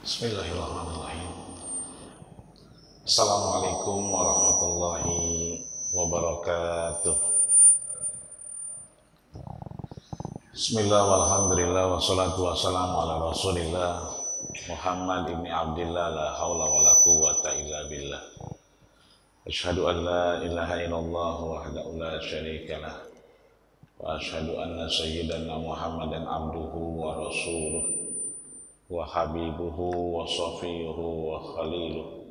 Bismillahirrahmanirrahim. Assalamualaikum warahmatullahi wabarakatuh. Bismillah walhamdulillah wassalatu wassalamu ala rasulillah Muhammad ibn Abdillah la hawla wa la quwwata illa billah. Asyhadu an la ilaha illallah wahdahu la syarika lah wa asyhadu anna sayyidana Muhammadan abduhu wa rasuluh wa habibuhu wa safiyuhu wa khaliluh.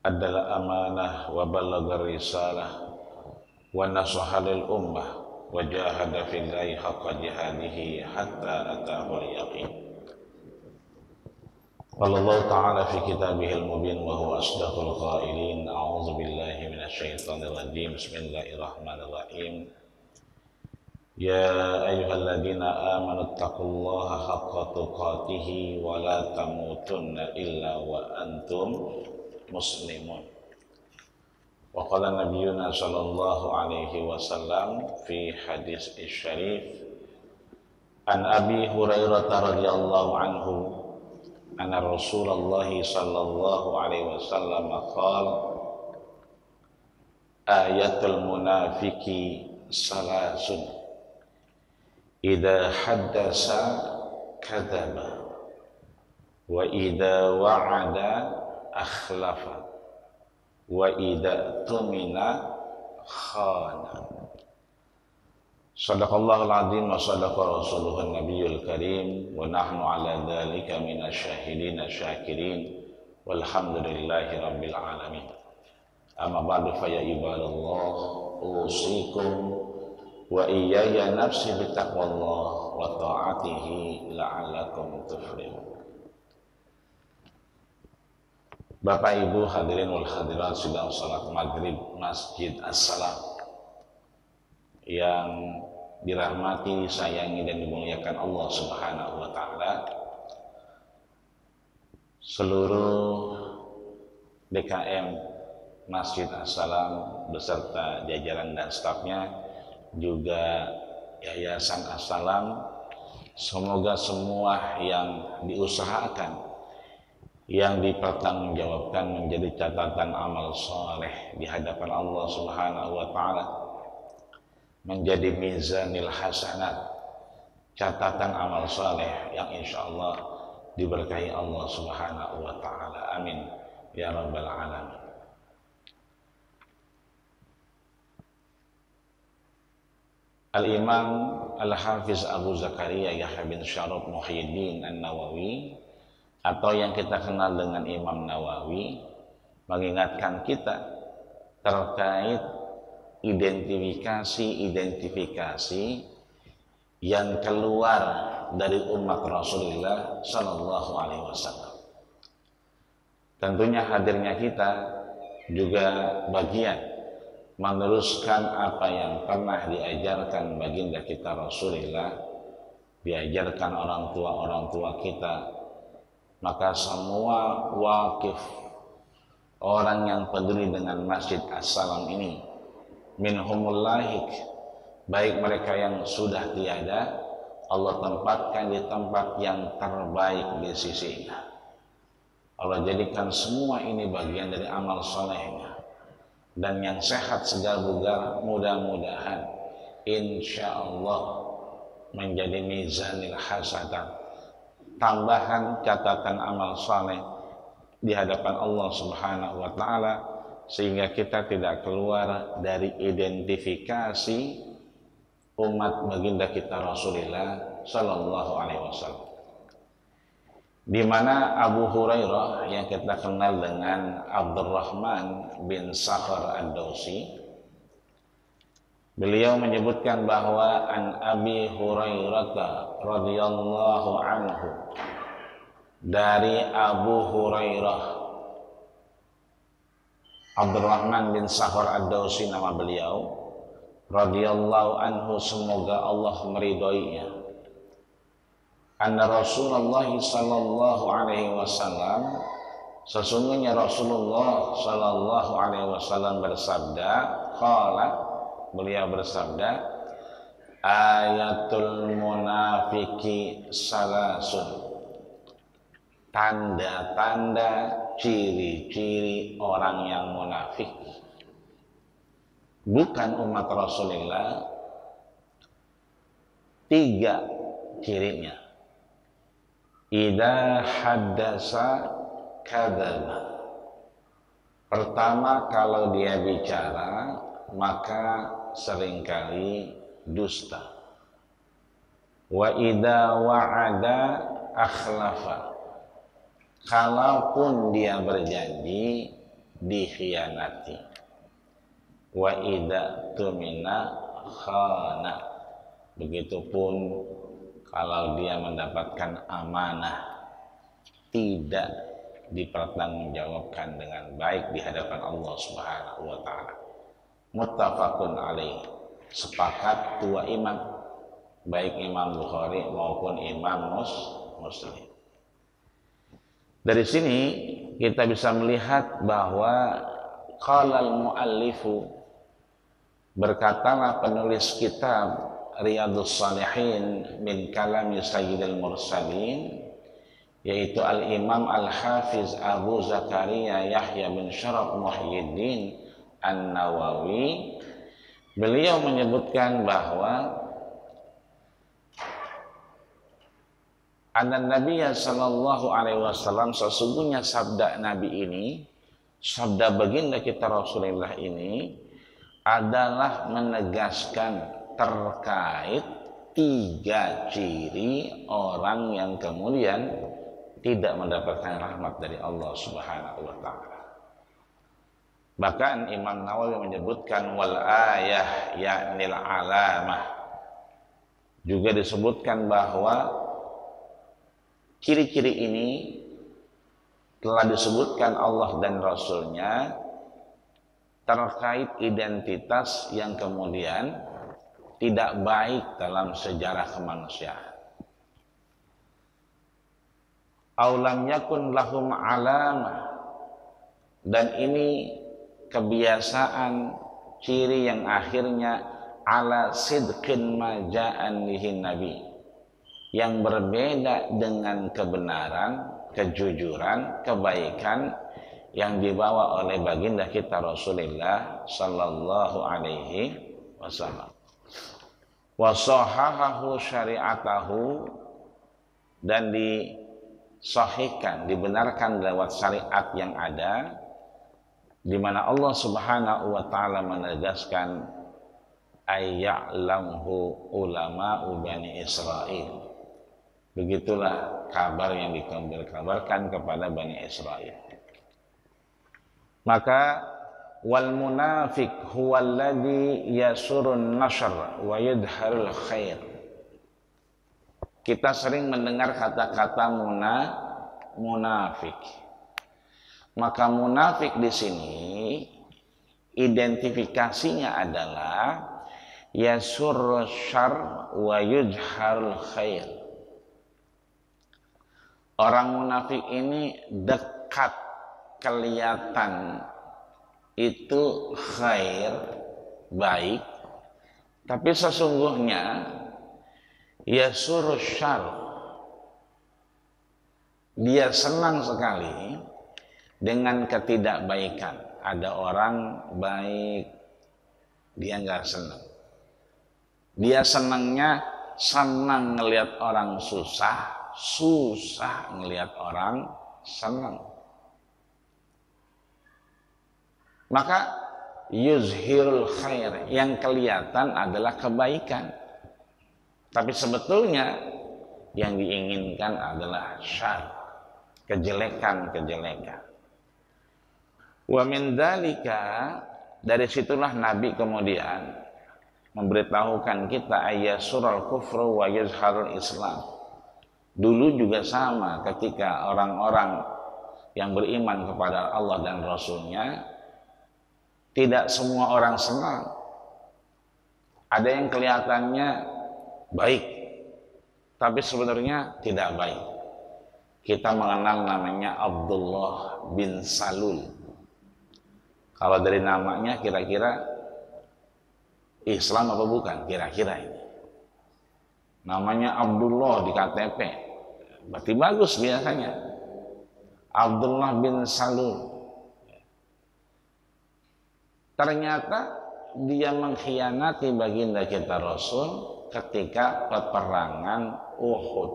Addal amanah wa ballagar risalah wa nasaha lil ummah wa jahada fillahi haqqa jihadihi hatta atahul yaqin. Qala Allah ta'ala fi kitabihil mubin wa huwa asdaqul qailin. A'udzu billahi minasyaitonir rajim. Bismillahirrahmanirrahim. Ya ayyuhalladzina amanu taqullaha haqqa tuqatih wa la tamutunna illa wa antum muslimun. Wa qala nabiyyuna sallallahu alaihi wasallam fi hadis syarif an Abi Hurairah radhiyallahu anhu anna Rasulullah sallallahu alaihi wasallam qala ayatul munafiqi salasun idza haddasa kadzaba wa idza wa'ada akhlafa wa idza tumina khana. Shadaqallahul azim wa sadaqa rasuluhun nabiyul karim wa nahnu ala dzalika minasyahidin syakirin walhamdulillahi rabbil alamin. Amma ba'du fa ya ibadallah usikum wa iyaya nafsi bitaqwallah wa ta'atihi la'allakum tuflihun. Bapak Ibu hadirin wal hadirat sedang salat maghrib Masjid As-Salam yang dirahmati, sayangi dan dimuliakan Allah Subhanahu wa taala. Seluruh DKM Masjid As-Salam beserta jajaran dan stafnya, juga Yayasan As-Salam, semoga semua yang diusahakan, yang dipertanggungjawabkan menjadi catatan amal soleh di hadapan Allah Subhanahu wa taala, menjadi mizanil hasanat, catatan amal soleh yang insya Allah diberkahi Allah Subhanahu wa taala. Amin ya rabbal alamin. Al-Imam Al-Hafiz Abu Zakaria Yahya bin Syaraf Muhyiddin An-Nawawi, atau yang kita kenal dengan Imam Nawawi, mengingatkan kita terkait identifikasi yang keluar dari umat Rasulullah Sallallahu Alaihi Wasallam. Tentunya hadirnya kita juga bagian meneruskan apa yang pernah diajarkan baginda kita Rasulullah, diajarkan orang tua kita. Maka semua wakif, orang yang peduli dengan Masjid As-Salam ini, minhumul lahik, baik mereka yang sudah tiada, Allah tempatkan di tempat yang terbaik di sisinya. Allah jadikan semua ini bagian dari amal solehnya. Dan yang sehat segar bugar mudah-mudahan insya Allah menjadi mizanil hasanat, tambahan catatan amal saleh di hadapan Allah Subhanahu wa taala, sehingga kita tidak keluar dari identifikasi umat baginda kita Rasulullah Sallallahu Alaihi Wasallam, di mana Abu Hurairah yang kita kenal dengan Abdurrahman bin Sakhar Ad-Dawsi, beliau menyebutkan bahwa an Abi Hurairah radhiyallahu anhu, dari Abu Hurairah, Abdurrahman bin Sakhar Ad-Dawsi nama beliau, radhiyallahu anhu, semoga Allah meridhoinya, anna Rasulullah sallallahu alaihi wasallam, sesungguhnya Rasulullah sallallahu alaihi wasallam bersabda, qala, beliau bersabda, ayatul munafiki salasun, tanda-tanda, ciri-ciri orang yang munafik. Bukan umat Rasulullah, 3 cirinya. Idza haddasa kadzaba. Pertama, kalau dia bicara maka seringkali dusta. Wa idza wa'ada akhlafa. Kalaupun dia berjanji, dikhianati. Wa idza tumina khana. Begitupun kalau dia mendapatkan amanah, tidak dipertanggungjawabkan dengan baik di hadapan Allah Subhanahu wa taala. Muttafaqun alaih. Sepakat 2 imam, baik Imam Bukhari maupun Imam Muslim. Dari sini kita bisa melihat bahwa qalal muallifu, berkatalah penulis kitab Riyadhus Shalihin min kalami Sayyidil Mursalin, yaitu Al-Imam Al-Hafiz Abu Zakaria Yahya bin Syaraf Muhyiddin An-Nawawi. Beliau menyebutkan bahwa Nabi sallallahu alaihi wasallam, sesungguhnya sabda Nabi ini, sabda baginda kita Rasulullah ini adalah menegaskan terkait 3 ciri orang yang kemudian tidak mendapatkan rahmat dari Allah Subhanahu wa taala. Bahkan Imam Nawawi menyebutkan wal ayah yaknil alamah. Juga disebutkan bahwa ciri-ciri ini telah disebutkan Allah dan Rasulnya terkait identitas yang kemudian tidak baik dalam sejarah kemanusiaan. Aulam yakun lahum alamah, dan ini kebiasaan ciri yang akhirnya ala sidqin maja'an lihin nabi, yang berbeda dengan kebenaran, kejujuran, kebaikan yang dibawa oleh baginda kita Rasulullah sallallahu alaihi wasallam. Wa sahahahu syari'atahu, dan disahihkan, dibenarkan lewat syariat yang ada, di mana Allah Subhanahu wa taala menegaskan ayya'lamhu ulama'u Bani Israil. Begitulah kabar yang dikabarkan kepada Bani Israel. Maka wal munafiq huwal ladzi yasurun nashr wa yudharul khair. Kita sering mendengar kata-kata munafik. Maka munafik di sini identifikasinya adalah yasurul syarr wa yudharul khair. Orang munafik ini dekat, kelihatan itu khair, baik, tapi sesungguhnya yasurus syarr, dia senang sekali dengan ketidakbaikan. Ada orang baik, dia nggak senang. Dia senangnya senang ngelihat orang susah, susah ngelihat orang senang. Maka yuzhirul khair, yang kelihatan adalah kebaikan, tapi sebetulnya yang diinginkan adalah syarr, kejelekan-kejelekan. Wa min dzalika, dari situlah Nabi kemudian memberitahukan kita ayyasurul kufru wa yuzharul Islam. Dulu juga sama, ketika orang-orang yang beriman kepada Allah dan Rasulnya, tidak semua orang senang. Ada yang kelihatannya baik, tapi sebenarnya tidak baik. Kita mengenal namanya Abdullah bin Salul. Kalau dari namanya kira-kira Islam apa bukan? Kira-kira ini. Namanya Abdullah di KTP, berarti bagus biasanya. Abdullah bin Salul. Ternyata dia mengkhianati baginda kita Rasul ketika peperangan Uhud.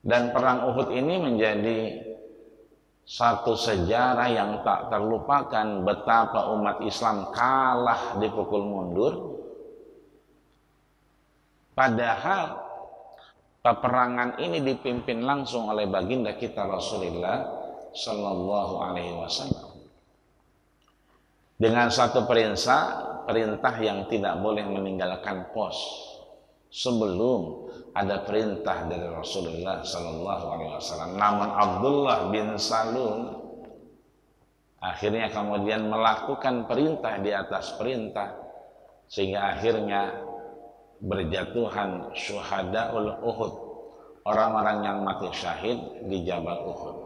Dan perang Uhud ini menjadi satu sejarah yang tak terlupakan, betapa umat Islam kalah dipukul mundur. Padahal peperangan ini dipimpin langsung oleh baginda kita Rasulullah Sallallahu Alaihi Wasallam dengan satu perintah yang tidak boleh meninggalkan pos sebelum ada perintah dari Rasulullah Sallallahu Alaihi Wasallam. Namun Abdullah bin Salul akhirnya kemudian melakukan perintah di atas perintah, sehingga akhirnya berjatuhan syuhadaul Uhud, orang-orang yang mati syahid di Jabal Uhud.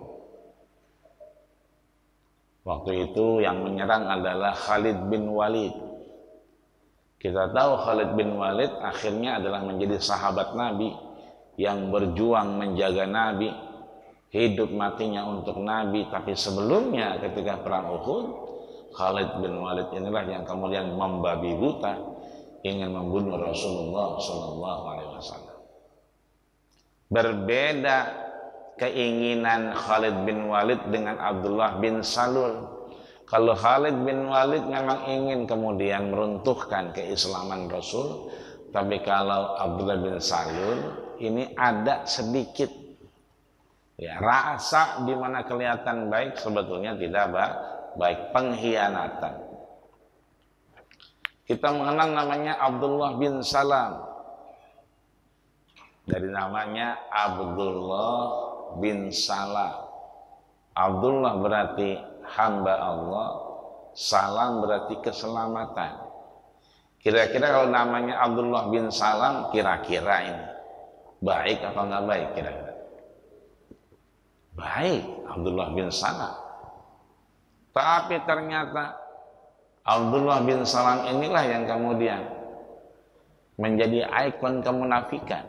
Waktu itu yang menyerang adalah Khalid bin Walid. Kita tahu Khalid bin Walid akhirnya adalah menjadi sahabat Nabi yang berjuang menjaga Nabi, hidup matinya untuk Nabi. Tapi sebelumnya ketika perang Uhud, Khalid bin Walid inilah yang kemudian membabi buta ingin membunuh Rasulullah Sallallahu Alaihi Wasallam. Berbeda keinginan Khalid bin Walid dengan Abdullah bin Salul. Kalau Khalid bin Walid memang ingin kemudian meruntuhkan keislaman Rasul, tapi kalau Abdullah bin Salul ini ada sedikit ya rasa di mana kelihatan baik sebetulnya tidak baik, pengkhianatan. Kita mengenal namanya Abdullah bin Salam dari namanya Abdullah bin Salam. Abdullah berarti hamba Allah, salam berarti keselamatan. Kira-kira kalau namanya Abdullah bin Salam, kira-kira ini baik apa enggak baik kira-kira? Baik, Abdullah bin Salam. Tapi ternyata Abdullah bin Salam inilah yang kemudian menjadi ikon kemunafikan.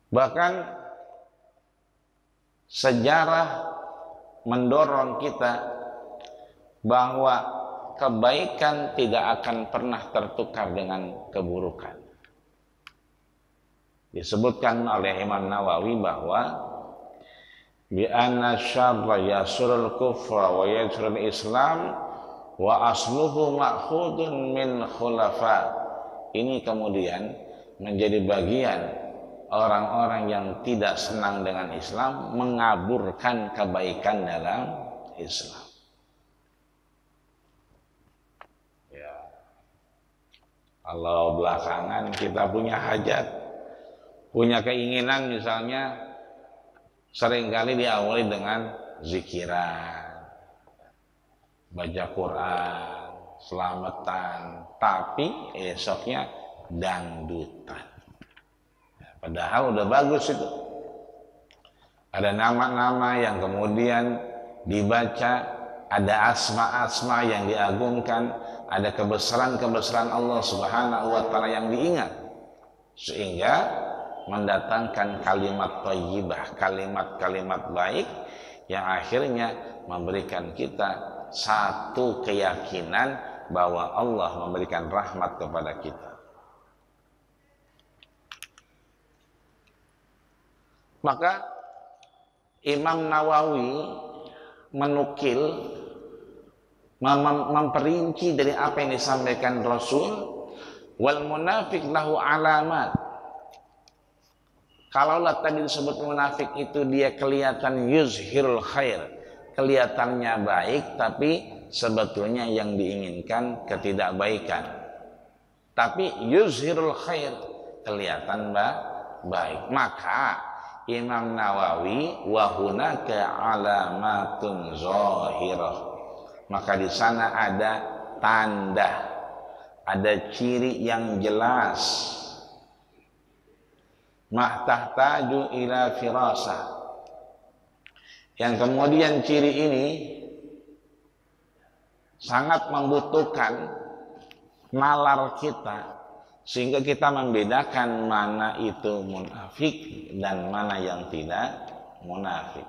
Bahkan sejarah mendorong kita bahwa kebaikan tidak akan pernah tertukar dengan keburukan. Disebutkan oleh Imam Nawawi bahwa bi anna syarra yasurul kufra wa yajrul islam wa asluhu ma'khudun min khulafa. Ini kemudian menjadi bagian orang-orang yang tidak senang dengan Islam mengaburkan kebaikan dalam Islam. Ya. Kalau belakangan kita punya hajat, punya keinginan misalnya, seringkali diawali dengan zikiran, baca Quran, selamatan, tapi esoknya dangdutan. Padahal udah bagus itu. Ada nama-nama yang kemudian dibaca, ada asma-asma yang diagungkan, ada kebesaran-kebesaran Allah Subhanahu wa taala yang diingat. Sehingga mendatangkan kalimat thayyibah, kalimat-kalimat baik yang akhirnya memberikan kita satu keyakinan bahwa Allah memberikan rahmat kepada kita. Maka Imam Nawawi menukil, memperinci dari apa yang disampaikan Rasul, wal munafik lahu alamat. Kalaulah tadi disebut munafik itu dia kelihatan yuzhirul khair, kelihatannya baik tapi sebetulnya yang diinginkan ketidakbaikan. Tapi yuzhirul khair, kelihatan baik. Maka Imam Nawawi wa hunaka alamatun zahirah. Maka di sana ada tanda, ada ciri yang jelas. Mahtahtaju ila firasah. Yang kemudian ciri ini sangat membutuhkan nalar kita, Sehingga kita membedakan mana itu munafik dan mana yang tidak munafik.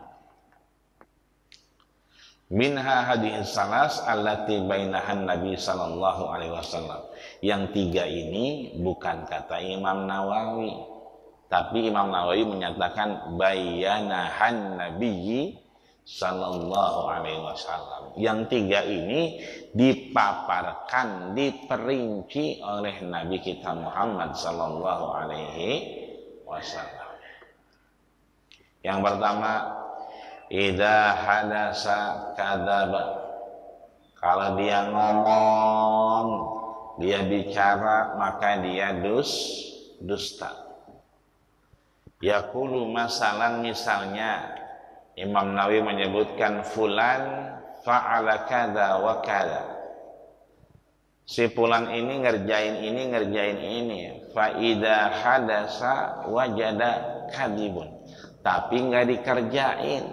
Minha hadis salas allati bainahan Nabi sallallahu alaihi wasallam. Yang tiga ini bukan kata Imam Nawawi, tapi Imam Nawawi menyatakan bayanahan Nabi sallallahu alaihi wasallam. Yang tiga ini dipaparkan, diperinci oleh Nabi kita Muhammad sallallahu alaihi wasallam. Yang pertama, idza hadasa kadzaba. Kalau dia ngomong, dia bicara, maka dia dusta. Yaqulu masalan, misalnya Imam Nawawi menyebutkan fulan fa'ala kadza wa kadza. Si fulan ini ngerjain ini. Fa idza hadasa wajada kadibun. Tapi nggak dikerjain,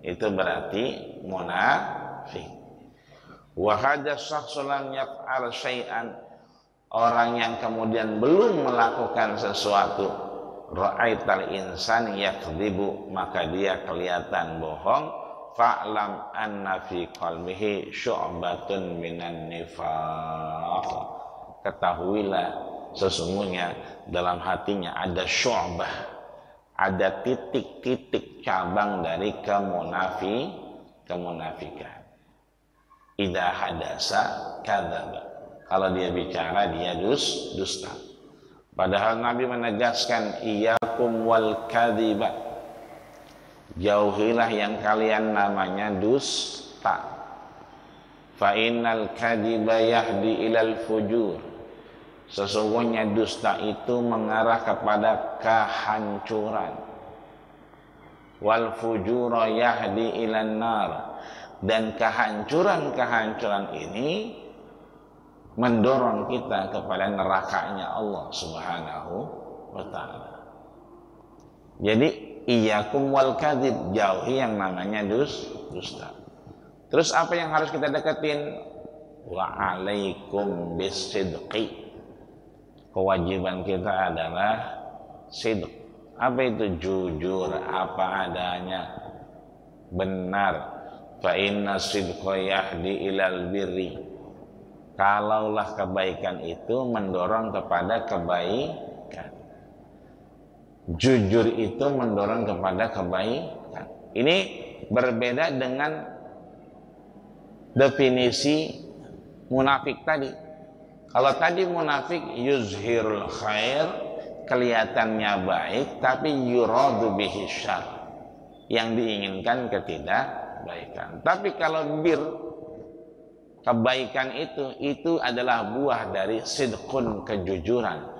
itu berarti munafik. Wa hadza syakhsun lam yaf'al syai'an. Orang yang kemudian belum melakukan sesuatu, ra'aital insan yakdzibu, maka dia kelihatan bohong. Fa'lam anna fi qalbihi syu'batun minan nifaq. Ketahuilah sesungguhnya dalam hatinya ada syu'bah, ada titik-titik cabang dari kemunafikan. Idza hadasa kadzaba. Kalau dia bicara dia dusta. Padahal Nabi menegaskan iyyakum wal kadziba. Jauhilah yang kalian namanya dusta. Fa innal kadziba yahdi ilal fujur. Sesungguhnya dusta itu mengarah kepada kehancuran. Wal fujura yahdi ilan nar. Dan kehancuran ini mendorong kita kepada nerakanya Allah Subhanahu wa ta'ala. Jadi iyyakum wal kadzib, jauhi yang namanya dusta. Terus apa yang harus kita deketin? Wa alaikum bisidqi. Kewajiban kita adalah sidq. Apa itu? Jujur apa adanya, benar. Fa inna sidqa yahdi ilal birri. Kalaulah kebaikan itu mendorong kepada kebaikan, jujur itu mendorong kepada kebaikan. Ini berbeda dengan definisi munafik tadi. Kalau tadi munafik yuzhirul khair, kelihatannya baik, tapi yuradu bihi syarr, yang diinginkan ketidakbaikan. Tapi kalau bir, kebaikan itu adalah buah dari sidqun, kejujuran.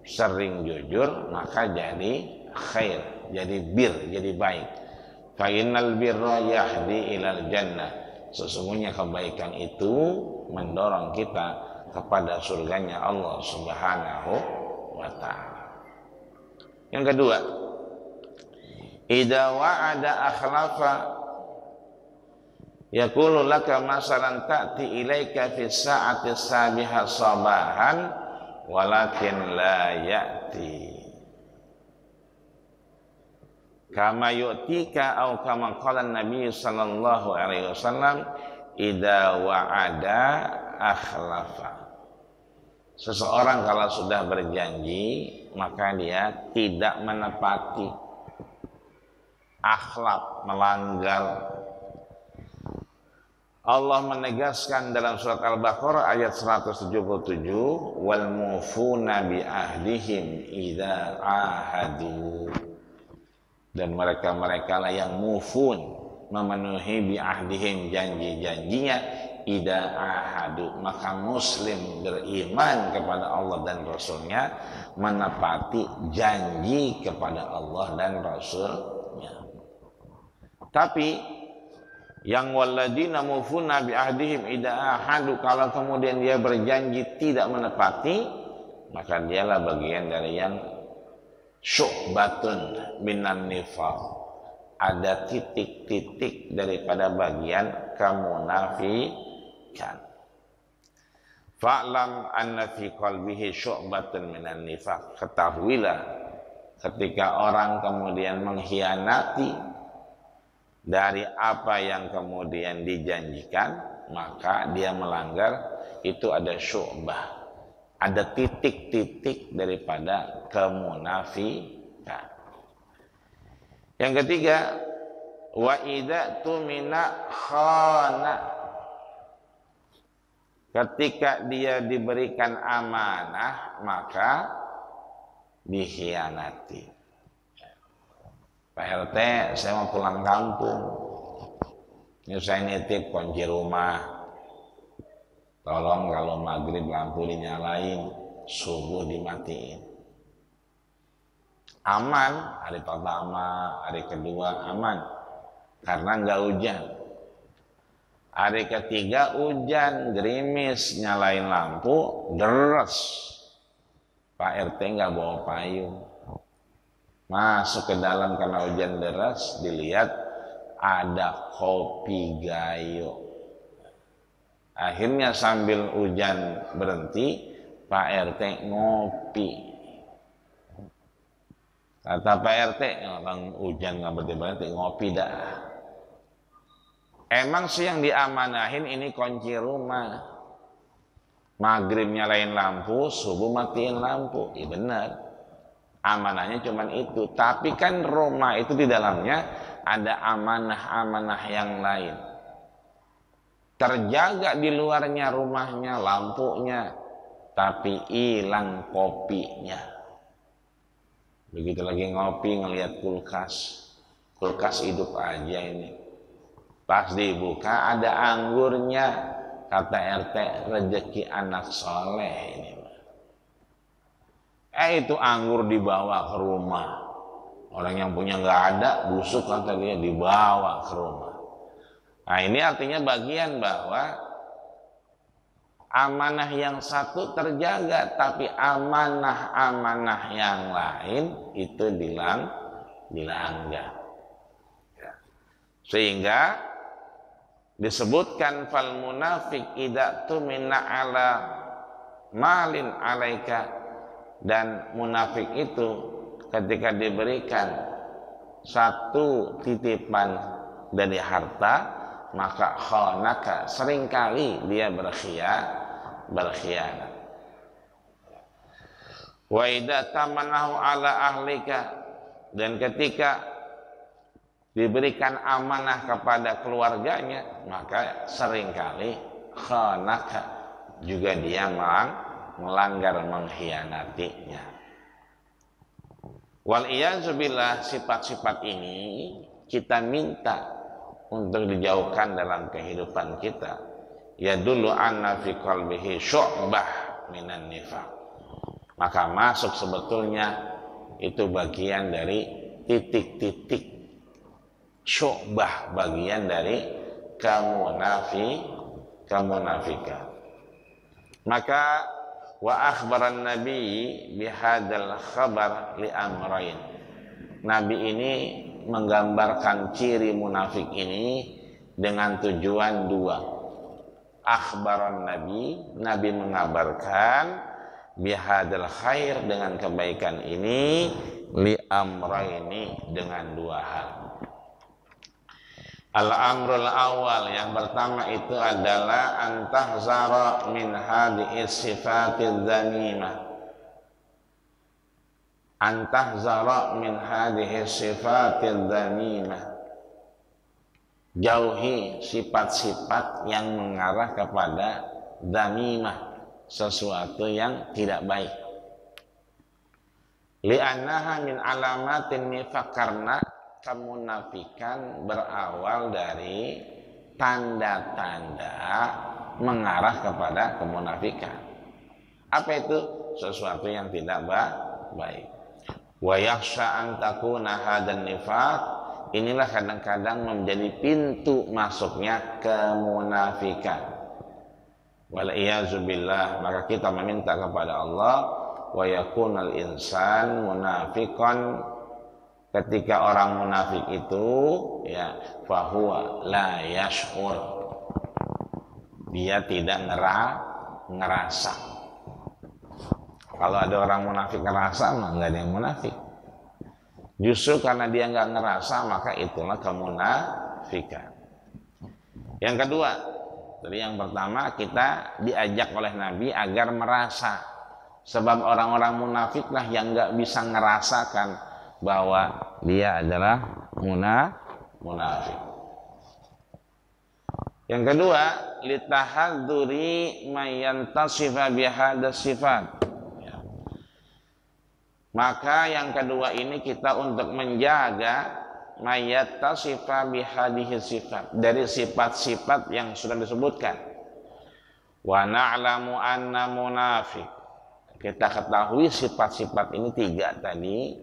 Sering jujur maka jadi khair, jadi bir, jadi baik. Fa innal birra yahdi ilal jannah. Sesungguhnya kebaikan itu mendorong kita kepada surganya Allah Subhanahu wa ta'ala. Yang kedua, idza wa'ada akhlafa. Yaqulu laka masalan ta'ti ilaika fi sa'ati sabiha sabahan walakin la ya'ti kama yu'tika au kama qala Nabi sallallahu alaihi wasallam idza wa'ada akhlafa. Seseorang kalau sudah berjanji maka dia tidak menepati. Akhlaf, melanggar. Allah menegaskan dalam surat Al-Baqarah ayat 177, wal mufuna bi ahdihim idza ahadu. Dan mereka-mereka lah yang mufun, memenuhi bi ahdihim, janji-janjinya, idza ahadu. Maka muslim beriman kepada Allah dan Rasulnya menepati janji kepada Allah dan Rasulnya. Tapi yang waladina mufuna bi ahdihim idza ahadu, kalau kemudian dia berjanji tidak menepati, maka dialah bagian dari yang syu'batun minan nifaq. Ada titik-titik daripada bagian kemunafikan. Fa'lam anna fi qalbihi syu'batan minan nifaq. Ketahuilah ketika orang kemudian mengkhianati dari apa yang kemudian dijanjikan, maka dia melanggar, itu ada syu'bah, ada titik-titik daripada kemunafikan. Yang ketiga, wa idza tumina khana. Ketika dia diberikan amanah, maka dikhianati. Pak RT, saya mau pulang kampung. Ini saya nitip kunci rumah. Tolong kalau maghrib lampu dinyalain, subuh dimatiin. Aman, hari pertama, hari kedua aman. Karena nggak hujan. Hari ketiga hujan, gerimis, nyalain lampu, deres. Pak RT nggak bawa payung. Masuk ke dalam karena hujan deras, dilihat ada kopi gayo. Akhirnya sambil hujan berhenti, Pak RT ngopi. Kata Pak RT, orang hujan nggak berhenti, ngopi dah. Emang sih yang diamanahin ini kunci rumah. Maghrib nyalain lampu, subuh matiin lampu. Iya benar. Amanahnya cuman itu. Tapi kan rumah itu di dalamnya ada amanah-amanah yang lain. Terjaga di luarnya rumahnya, lampunya, tapi hilang kopinya. Begitu lagi ngopi ngelihat kulkas. Kulkas hidup aja ini. Pas dibuka ada anggurnya. Kata RT, rezeki anak soleh ini. Itu anggur dibawa ke rumah. Orang yang punya nggak ada, busuk kata dia, dibawa ke rumah. Nah ini artinya bagian bahwa amanah yang satu terjaga, tapi amanah-amanah yang lain itu dilanggar. Sehingga disebutkan fal munafik idza tumina ala malin alaika. Dan munafik itu ketika diberikan satu titipan dari harta, maka khanaka, seringkali dia berkhianat. Wa idza tamanahu ala ahlika, dan ketika diberikan amanah kepada keluarganya, maka seringkali khanaka, juga dia melanggar, mengkhianatinya. Wal iyazubillah, sifat-sifat ini kita minta untuk dijauhkan dalam kehidupan kita. Ya dulu anna fi qalbihi syu'bah minan nifaq. Maka masuk sebetulnya itu bagian dari titik-titik syu'bah, bagian dari kemunafikan. Maka wa akhbaran nabi bihadzal khabar li amrain. Nabi ini menggambarkan ciri munafik ini dengan tujuan dua. Akhbaran nabi mengabarkan bihadzal khair, dengan kebaikan ini, li amraini, dengan dua hal. Al-amrul awal, yang pertama itu adalah antahzara min hadhihi sifatidz dzamimah. Antahzara min hadhihi sifatidz dzamimah. Jauhi sifat-sifat yang mengarah kepada dzamimah, sesuatu yang tidak baik. Li'annaha min alamatin nifaq, karena kemunafikan berawal dari tanda-tanda mengarah kepada kemunafikan. Apa itu? Sesuatu yang tidak baik. Wa yakhsha an takuna hadan nifaq, inilah kadang-kadang menjadi pintu masuknya kemunafikan. Wal iyazu billah, maka kita meminta kepada Allah, wa yakunal insan munafiqan, ketika orang munafik itu ya fahuwa la yash'ur, dia tidak ngerasa. Kalau ada orang munafik ngerasa, mah nggak ada yang munafik. Justru karena dia nggak ngerasa, maka itulah kemunafikan. Yang kedua, jadi yang pertama kita diajak oleh Nabi agar merasa. Sebab orang-orang munafik lah yang nggak bisa ngerasakan bahwa dia adalah munafik. Yang kedua, litahadzuri mayantasifa bihadas sifat. Maka yang kedua ini kita untuk menjaga mayantasifa bihadihi sifat, dari sifat-sifat yang sudah disebutkan. Wa na'lamu anna munafiq. Kita ketahui sifat-sifat ini 3 tadi.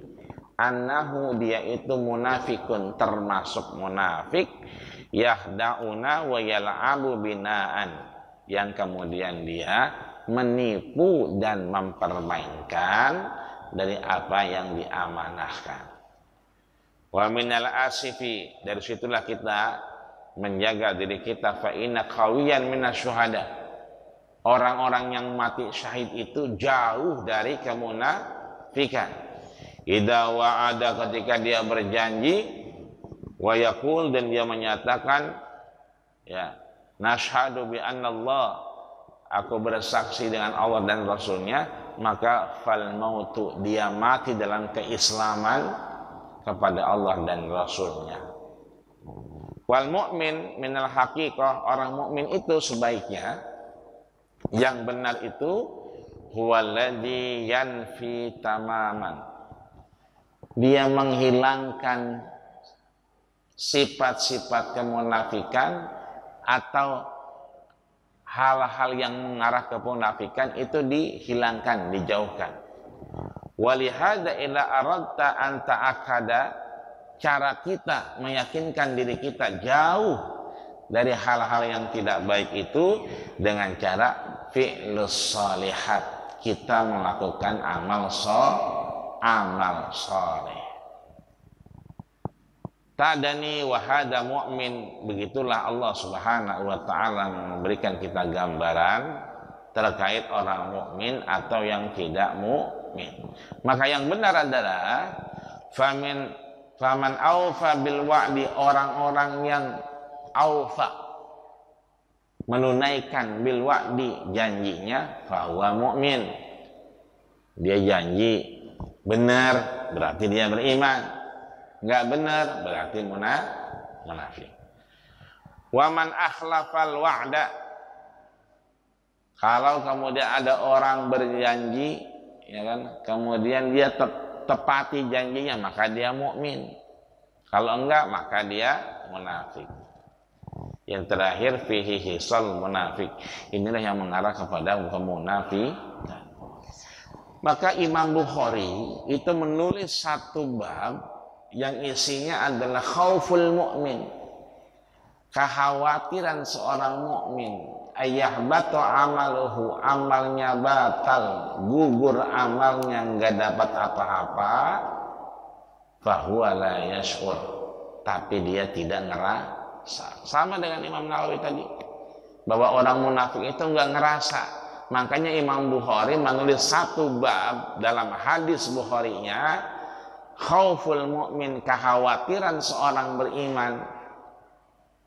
Annahu, dia itu munafikun, termasuk munafik, yahda'una wa yal'abu bina'an, yang kemudian dia menipu dan mempermainkan dari apa yang diamanahkan. Wa minal asifi, dari situlah kita menjaga diri kita, fa inna qawiyan minasyuhada. Orang-orang yang mati syahid itu jauh dari kemunafikan. Idza wa'ada, ketika dia berjanji, wa yaqul, dan dia menyatakan, ya, nashhadu bi anna Allah, aku bersaksi dengan Allah dan Rasulnya, maka fal mautu, dia mati dalam keislaman kepada Allah dan Rasulnya. Wal mu'min minal haqiqah, orang mukmin itu sebaiknya, yang benar itu, huwaladzi yanfi tamaman, dia menghilangkan sifat-sifat kemunafikan atau hal-hal yang mengarah ke kemunafikan itu dihilangkan, dijauhkan. Walihada ila aradta an ta'akkada, cara kita meyakinkan diri kita jauh dari hal-hal yang tidak baik itu dengan cara fi'lus shalihat, kita melakukan amal saleh. Tadani wahada mu'min, begitulah Allah Subhanahu wa taala memberikan kita gambaran terkait orang mukmin atau yang tidak mukmin. Maka yang benar adalah faman aufa bil wa'di, orang-orang yang aufa, menunaikan bil wa'di, janjinya, fahuwa mu'min, dia janji benar berarti dia beriman, nggak benar berarti munafik. Waman akhlafal wa'da, kalau kemudian ada orang berjanji, ya kan, kemudian dia tepati janjinya, maka dia mukmin. Kalau enggak, maka dia munafik. Yang terakhir, fihi hisal munafik, inilah yang mengarah kepada kemunafikan. Maka Imam Bukhari itu menulis satu bab yang isinya adalah khauful mu'min, kekhawatiran seorang mukmin, ayahbatu amaluhu, amalnya batal, gugur amalnya, nggak dapat apa-apa, fahuwa la yash'ur, tapi dia tidak ngerasa. Sama dengan Imam Nawawi tadi, bahwa orang munafik itu nggak ngerasa. Makanya Imam Bukhari menulis satu bab dalam hadis Bukharinya, khauful mu'min, kekhawatiran seorang beriman,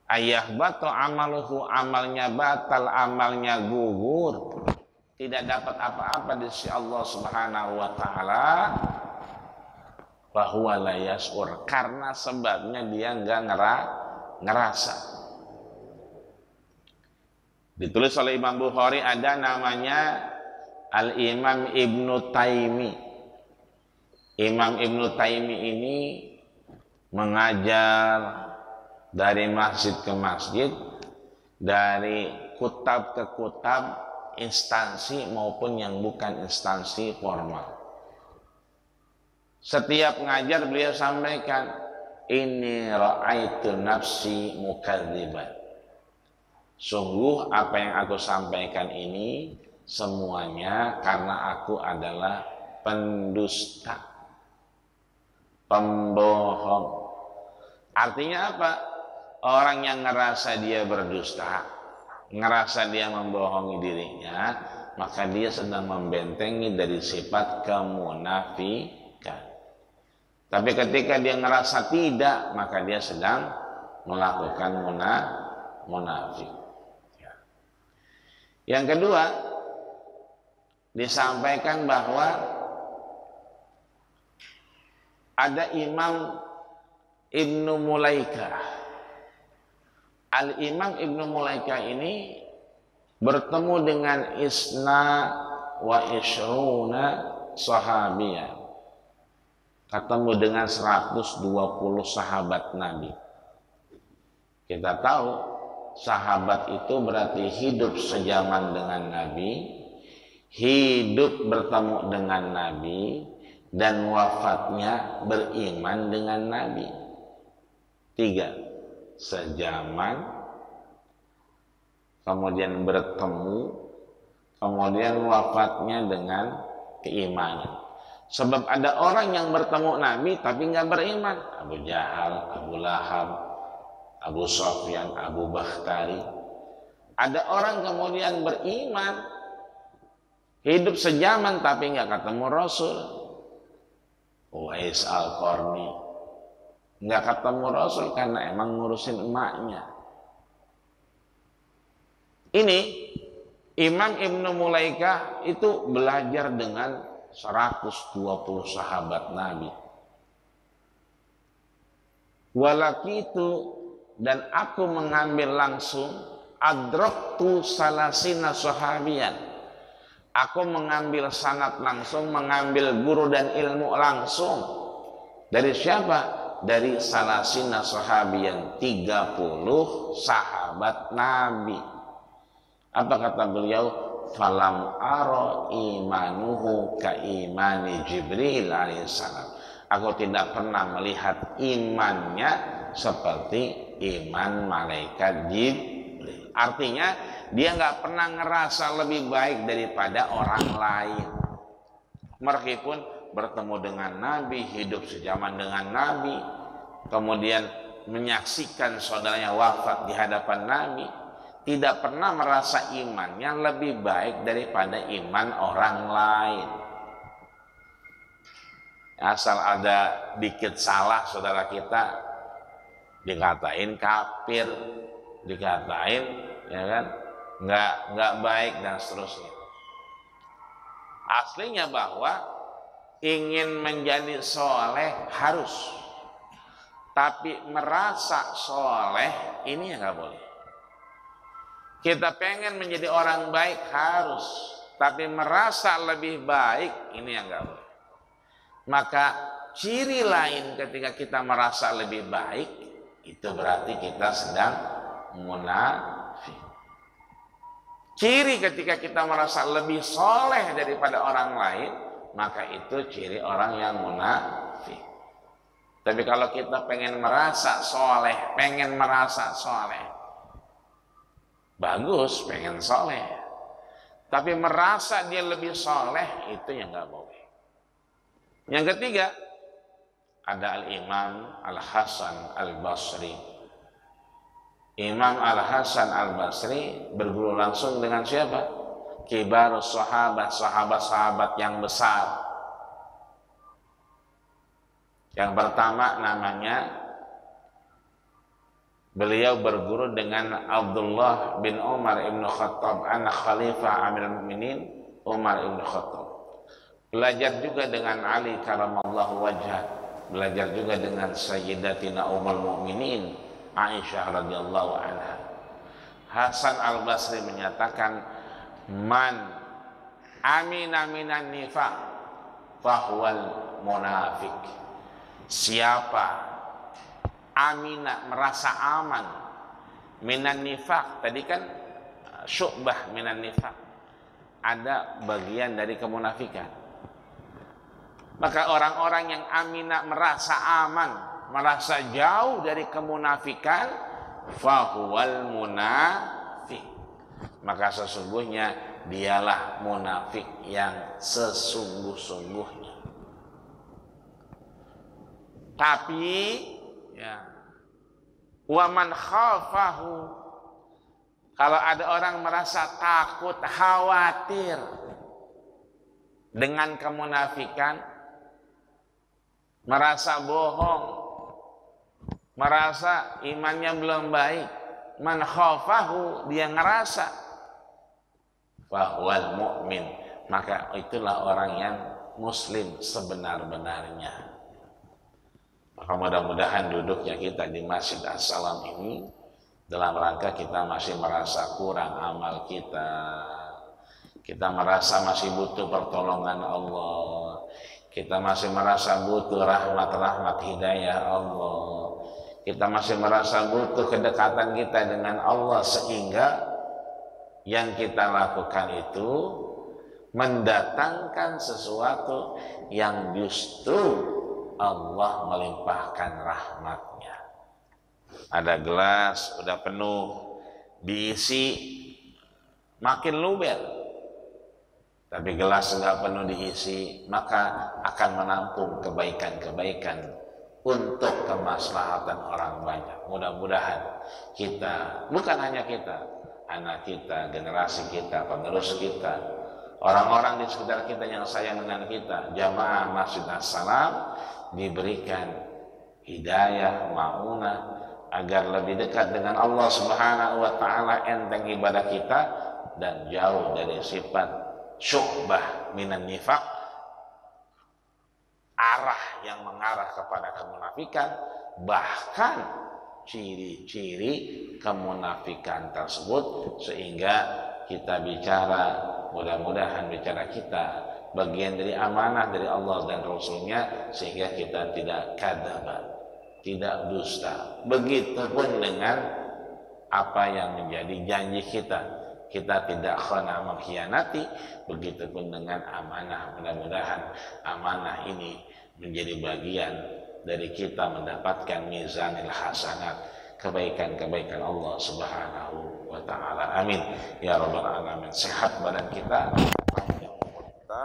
ayahbatu amaluhu, amalnya batal, amalnya gugur, tidak dapat apa-apa di sisi Allah Subhanahu wa taala, bahwa la yash'ur, karena sebabnya dia enggak ngerasa. Ditulis oleh Imam Bukhari, ada namanya Al-Imam Ibnu Taimi. Imam Ibnu Taimi ini mengajar dari masjid ke masjid, dari kutab ke kutab, instansi maupun yang bukan instansi formal. Setiap ngajar beliau sampaikan, ini ra'aitu nafsi mukadziban. Sungguh apa yang aku sampaikan ini semuanya karena aku adalah pendusta, pembohong. Artinya apa? Orang yang ngerasa dia berdusta, ngerasa dia membohongi dirinya, maka dia sedang membentengi dari sifat kemunafikan. Tapi ketika dia ngerasa tidak, maka dia sedang melakukan munafik. Yang kedua, disampaikan bahwa ada Imam Ibnu Mulaikah. Al-Imam Ibnu Mulaikah ini bertemu dengan isna wa ishruna sahabiyan. Ketemu dengan 120 sahabat Nabi. Kita tahu sahabat itu berarti hidup sejaman dengan Nabi, hidup bertemu dengan Nabi, dan wafatnya beriman dengan Nabi. 3, sejaman, kemudian bertemu, kemudian wafatnya dengan keimanan. Sebab ada orang yang bertemu Nabi tapi nggak beriman. Abu Jahal, Abu Lahab, Abu Sufyan, Abu Bakhtari. Ada orang kemudian beriman, hidup sejaman tapi nggak ketemu Rasul. Uwais Al-Qarni nggak ketemu Rasul karena emang ngurusin emaknya. Ini Imam Ibnu Mulaikah itu belajar dengan 120 sahabat Nabi. Walakitu, dan aku mengambil langsung adraktu salasina sahabiyan. Aku mengambil sanad langsung, mengambil guru dan ilmu langsung. Dari siapa? Dari salasina sahabiyan, 30 sahabat Nabi. Apa kata beliau? Falam aro imanuhu ka imani Jibril alaihissalam. Aku tidak pernah melihat imannya seperti iman malaikat Jibril. Artinya dia nggak pernah ngerasa lebih baik daripada orang lain. Meskipun bertemu dengan Nabi, hidup sejaman dengan Nabi, kemudian menyaksikan saudaranya wafat di hadapan Nabi, tidak pernah merasa imannya lebih baik daripada iman orang lain. Asal ada dikit salah saudara kita, dikatain kafir, dikatain ya kan nggak baik dan seterusnya. Aslinya bahwa ingin menjadi soleh harus, tapi merasa soleh ini nggak boleh. Kita pengen menjadi orang baik harus, tapi merasa lebih baik ini yang nggak boleh. Maka ciri lain ketika kita merasa lebih baik, itu berarti kita sedang munafik. Ciri ketika kita merasa lebih soleh daripada orang lain, maka itu ciri orang yang munafik. Tapi kalau kita pengen merasa soleh, bagus, pengen soleh, tapi merasa dia lebih soleh, itu yang nggak boleh. Yang ketiga, ada Al-Imam Al-Hasan Al-Basri. Imam Al-Hasan Al-Basri berguru langsung dengan siapa? Kibarus sahabat, sahabat-sahabat yang besar. Yang pertama namanya, beliau berguru dengan Abdullah bin Umar ibn Khattab, anak Khalifah Amirul Mukminin Umar ibn Khattab. Belajar juga dengan Ali karamallahu wajhah. Belajar juga dengan Sayyidatina Ummul Mukminin Aisyah radhiyallahu anha. Hasan Al-Basri menyatakan, man amina minan nifaq fahuwal munafik. Siapa amina, merasa aman, minan nifaq, tadi kan syu'bah minan nifaq, ada bagian dari kemunafikan. Maka orang-orang yang amina, merasa aman, merasa jauh dari kemunafikan, fahuwal munafik, maka sesungguhnya dialah munafik yang sesungguh-sungguhnya. Tapi ya, waman khafahu, Kalau ada orang merasa takut, khawatir dengan kemunafikan, merasa bohong, merasa imannya belum baik, man khafahu, dia ngerasa fahuwal mu'min, maka itulah orang yang muslim sebenar-benarnya. Maka mudah-mudahan duduknya kita di Masjid As-Salam ini dalam rangka kita masih merasa kurang amal kita, kita merasa masih butuh pertolongan Allah, kita masih merasa butuh rahmat-rahmat hidayah Allah, kita masih merasa butuh kedekatan kita dengan Allah, sehingga yang kita lakukan itu mendatangkan sesuatu yang justru Allah melimpahkan rahmatnya. Ada gelas udah penuh, diisi makin luber, tapi gelas nggak penuh diisi, maka akan menampung kebaikan-kebaikan untuk kemaslahatan orang banyak. Mudah-mudahan kita, bukan hanya kita, anak kita, generasi kita, penerus kita, orang-orang di sekitar kita yang sayang dengan kita, jamaah Masjid As-Salam, diberikan hidayah, ma'unah, agar lebih dekat dengan Allah Subhanahu wa Ta'ala, enteng ibadah kita, dan jauh dari sifat syu'bah minan nifaq, arah yang mengarah kepada kemunafikan, bahkan ciri-ciri kemunafikan tersebut, sehingga kita bicara, mudah-mudahan bicara kita bagian dari amanah dari Allah dan Rasulnya, sehingga kita tidak kadzdzab, tidak dusta. Begitupun dengan apa yang menjadi janji kita, kita tidak khana, mengkhianati. Begitupun dengan amanah, mudah-mudahan amanah ini menjadi bagian dari kita mendapatkan mizanil hasanat, kebaikan-kebaikan Allah Subhanahu wa Ta'ala. Amin ya rabbal alamin. Sehat badan kita, panjang umur kita,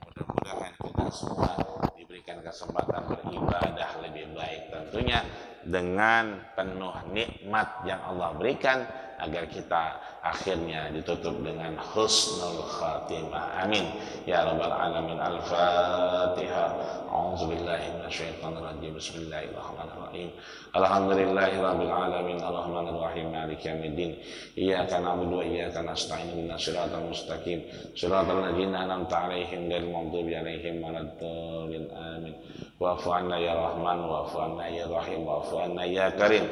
mudah-mudahan kita semua diberikan kesempatan beribadah lebih baik, tentunya dengan penuh nikmat yang Allah berikan, agar kita akhirnya ditutup dengan husnul khatimah. Amin ya rabbal alamin. Al-Fatihah. A'udzubillahi minasyaitonirrajim. Bismillahirrahmanirrahim. Alhamdulillahirabbil alamin. Arrahmanirrahim. Maliki yaumiddin. Iyyaka na'budu wa iyyaka nasta'in. Ihdinas siratal mustaqim. Siratal ladzina an'amta 'alaihim ghairil maghdubi 'alaihim waladdallin. Amin. Wa'fu 'anna ya Rahman, wa'fu 'anna ya Rahim, wa'fu 'anna ya Karim.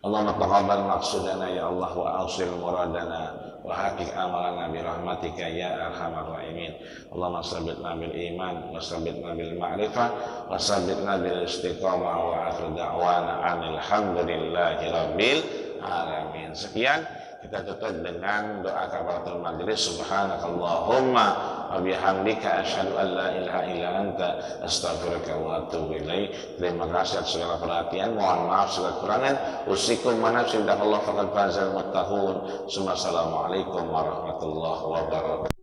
Allahumma taqabbal maqsudana ya Allah, wa awsil muradana, wa haqiq amalana bi rahmatika ya arhamar rahimin. Allahumma sabbitna bil iman, wa sabbitna bil ma'rifah, wa sabbitna bil istiqamah, wa akhir da'wana alhamdulillahi rabbil alamin. Sekian, kita tutup dengan doa kafaratul majlis. Subhanakallahumma wa bihamdika asyhadu an la ilaha illa anta astaghfiruka wa atubu ilaik. Terima kasih atas segala perhatian, mohon maaf segala kekurangan. Usikum manasib dan Allah faqad fazal muttaqun. Assalamualaikum warahmatullahi wabarakatuh.